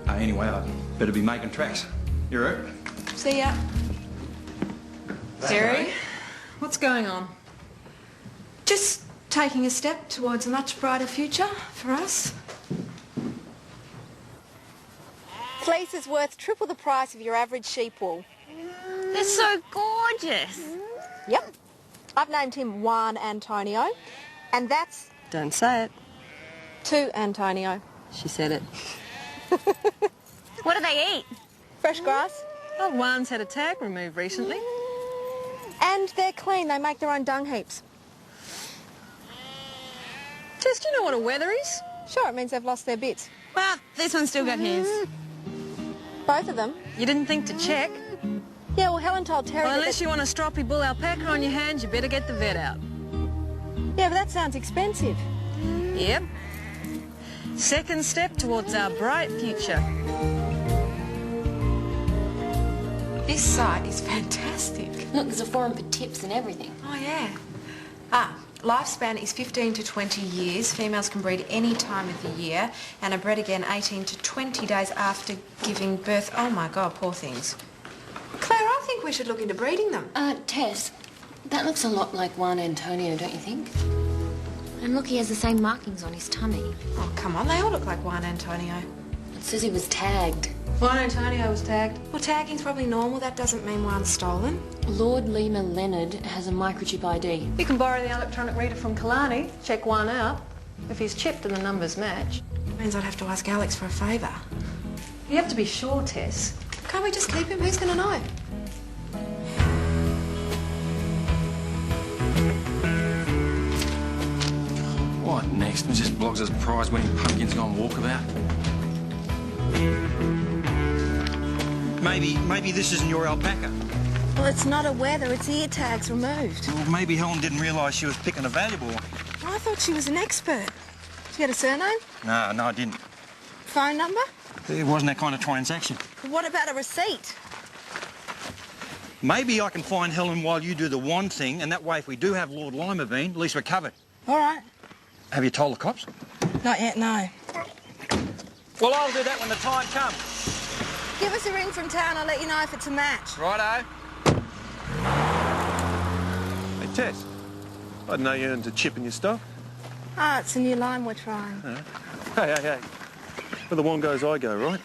Anyway, I'd better be making tracks. You right? See ya. Terry, what's going on? Just taking a step towards a much brighter future for us. Fleece is worth triple the price of your average sheep wool. They're so gorgeous. Yep. I've named him Juan Antonio, and that's Don't say it. to Antonio. She said it. What do they eat? Fresh grass. Oh, Juan's had a tag removed recently. And they're clean. They make their own dung heaps. Tess, do you know what a weather is? Sure, it means they've lost their bits. Well, this one's still got his. Both of them. You didn't think to check? Yeah, well, Helen told Terry Well, that... unless you want a stroppy bull alpaca on your hands, you better get the vet out. Yeah, but that sounds expensive. Yep. Second step towards our bright future. This site is fantastic. Look, there's a forum for tips and everything. Oh, yeah. Lifespan is 15 to 20 years. Females can breed any time of the year and are bred again 18 to 20 days after giving birth. Oh, my God, poor things. Claire, I think we should look into breeding them. Tess, that looks a lot like Juan Antonio, don't you think? And look, he has the same markings on his tummy. Oh, come on, they all look like Juan Antonio. It says he was tagged. Juan Antonio was tagged. Well, tagging's probably normal. That doesn't mean one's stolen. Lord Lima Leonard has a microchip ID. You can borrow the electronic reader from Kalani, check one out. If he's chipped and the numbers match. Means I'd have to ask Alex for a favour. You have to be sure, Tess. Can't we just keep him? Who's going to know? What next? Mrs. Bloggs' prize-winning pumpkin's gone walkabout. Maybe this isn't your alpaca. Well, it's not a weather. It's ear tags removed. Well, maybe Helen didn't realise she was picking a valuable one. I thought she was an expert. She had a surname? No, I didn't. Phone number? It wasn't that kind of transaction. What about a receipt? Maybe I can find Helen while you do the wand thing, and that way if we do have Lord Lima Bean, at least we're covered. All right. Have you told the cops? Not yet, no. Well, I'll do that when the time comes. Give us a ring from town. I'll let you know if it's a match. Righto. Hey, Tess, I didn't know you earned a chip in your stock. Ah, it's a new line we're trying. Hey. Where the one goes, I go, right?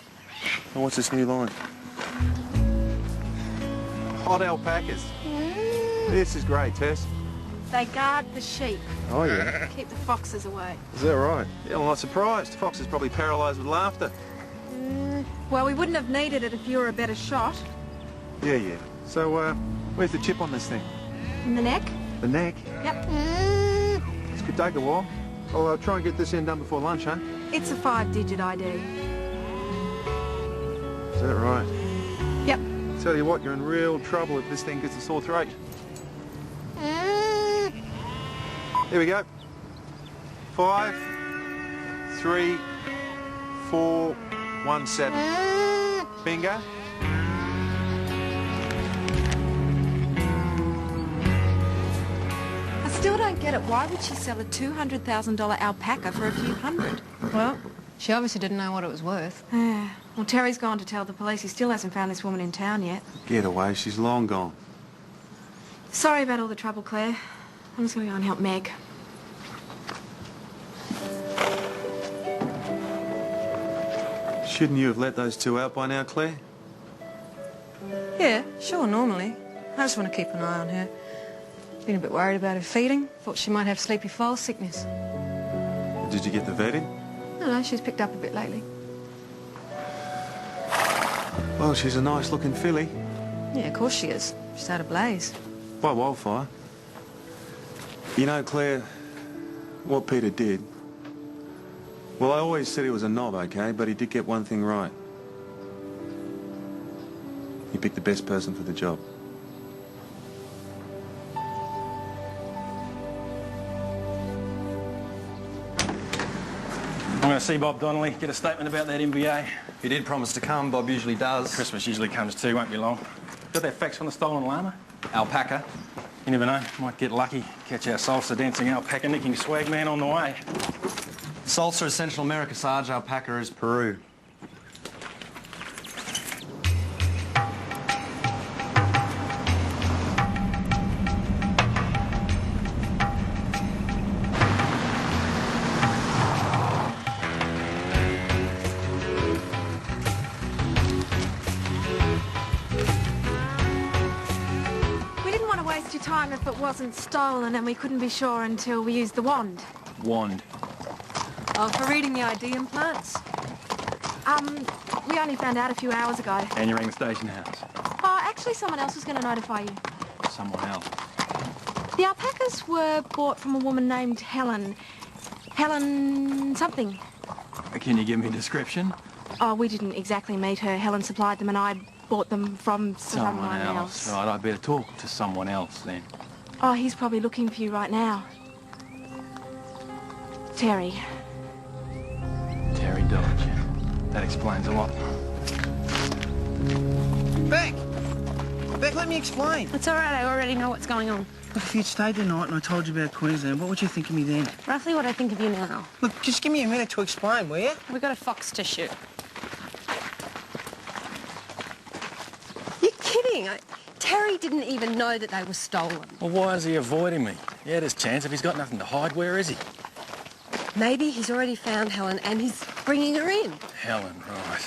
And what's this new line? Hot alpacas. This is great, Tess. They guard the sheep. Oh, yeah. Keep the foxes away. Is that right? Yeah, well, I'm not surprised. Fox is probably paralysed with laughter. Well, we wouldn't have needed it if you were a better shot. Yeah. So, where's the chip on this thing? In the neck? The neck? Yep. This could take a while. I'll try and get this end done before lunch, huh? It's a 5-digit ID. Is that right? Yep. Tell you what, you're in real trouble if this thing gets a sore throat. Here we go. 5, 3, 4, 1, 7. Bingo. I still don't get it. Why would she sell a $200,000 alpaca for a few hundred? Well, she obviously didn't know what it was worth. Well, Terry's gone to tell the police. He still hasn't found this woman in town yet. Get away, she's long gone. Sorry about all the trouble, Claire. I'm just going to go and help Meg. Shouldn't you have let those two out by now, Claire? Yeah, sure, normally. I just want to keep an eye on her. Been a bit worried about her feeding. Thought she might have sleepy foal sickness. Did you get the vet in? No, she's picked up a bit lately. Well, she's a nice-looking filly. Yeah, of course she is. She's out of blaze. By wildfire. You know, Claire, what Peter did... Well, I always said he was a knob, OK, but he did get one thing right. He picked the best person for the job. I'm going to see Bob Donnelly, get a statement about that MBA. He did promise to come. Bob usually does. Christmas usually comes too, won't be long. Got that fax on the stolen llama? Alpaca. You never know, might get lucky, catch our salsa dancing alpaca nicking swag man on the way. Salsa is Central America, Sarge. Alpaca is Peru. waste your time if it wasn't stolen and we couldn't be sure until we used the wand. Wand. Oh, for reading the ID implants? We only found out a few hours ago. And you rang the station house. Oh, actually someone else was going to notify you. Someone else. The alpacas were bought from a woman named Helen. Helen something. Can you give me a description? Oh, we didn't exactly meet her. Helen supplied them and I bought them from someone else. Right, I'd better talk to someone else then. Oh, he's probably looking for you right now. Terry. Terry Dodge. That explains a lot. Beck! Beck, let me explain. It's all right, I already know what's going on. Look, if you'd stayed the night and I told you about Queensland, what would you think of me then? Roughly what I think of you now. Look, just give me a minute to explain, will you? We've got a fox to shoot. You're kidding. Terry didn't even know that they were stolen. Well, why is he avoiding me? He had his chance. If he's got nothing to hide, where is he? Maybe he's already found Helen and he's bringing her in. Helen, right.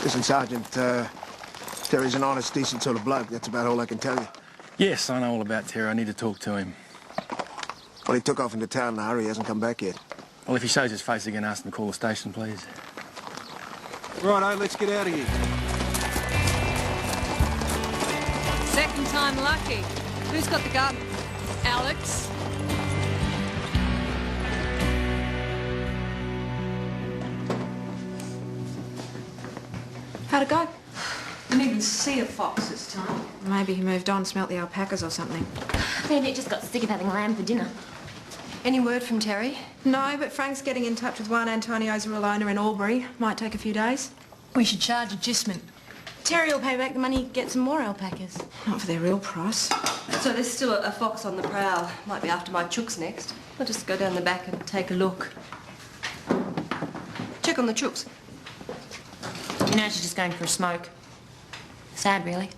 Listen, Sergeant, Terry's an honest, decent sort of bloke. That's about all I can tell you. Yes, I know all about Terry. I need to talk to him. Well, he took off into town in a hurry. He hasn't come back yet. Well, if he shows his face again, ask him to call the station, please. Righto, let's get out of here. Second time lucky. Who's got the gun? Alex? How'd it go? Didn't even see a fox this time. Maybe he moved on, smelt the alpacas or something. Maybe it just got sick of having lamb for dinner. Any word from Terry? No, but Frank's getting in touch with Juan Antonio's real owner in Albury. Might take a few days. We should charge adjustment. Terry will pay back the money, get some more alpacas. Not for their real price. So there's still a fox on the prowl. Might be after my chooks next. I'll just go down the back and take a look. Check on the chooks. You know, she's just going for a smoke. Sad, really.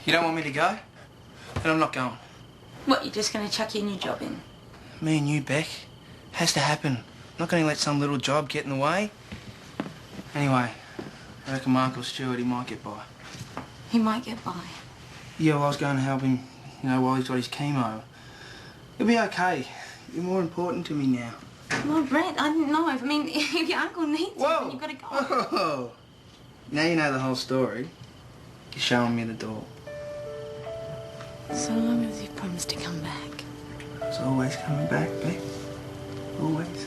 You don't want me to go? Then I'm not going. What, you're just going to chuck your new job in? Me and you, Beck. Has to happen. I'm not going to let some little job get in the way. Anyway, I reckon Michael Stewart, he might get by. He might get by. Yeah, well, I was going to help him, you know, while he's got his chemo. He'll be okay. You're more important to me now. Well, Brett, I didn't know. I mean, if your uncle needs you, then you've got to go. Whoa! Now you know the whole story. You're showing me the door. So long as you promise to come back. It's always coming back, Beck. Always.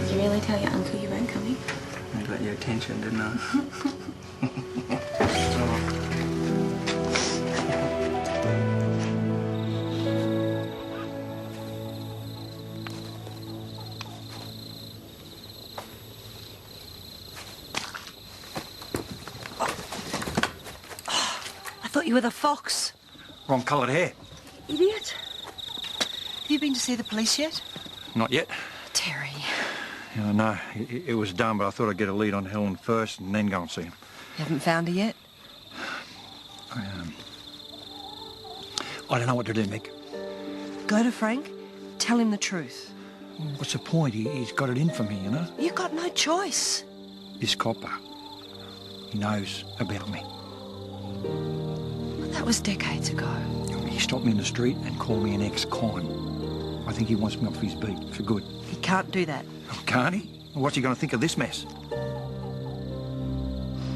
Did you really tell your uncle you weren't coming? I got your attention, didn't I? I thought you were the fox. Wrong coloured hair. Idiot. Have you been to see the police yet? Not yet. Terry. Yeah, I know. It was done, but I thought I'd get a lead on Helen first and then go and see him. You haven't found her yet? I don't know what to do, Mick. Go to Frank. Tell him the truth. What's the point? He's got it in for me, you know? You've got no choice. This copper, he knows about me. That was decades ago. He stopped me in the street and called me an ex-con. I think he wants me off his beat for good. He can't do that. Can't he? What's he going to think of this mess?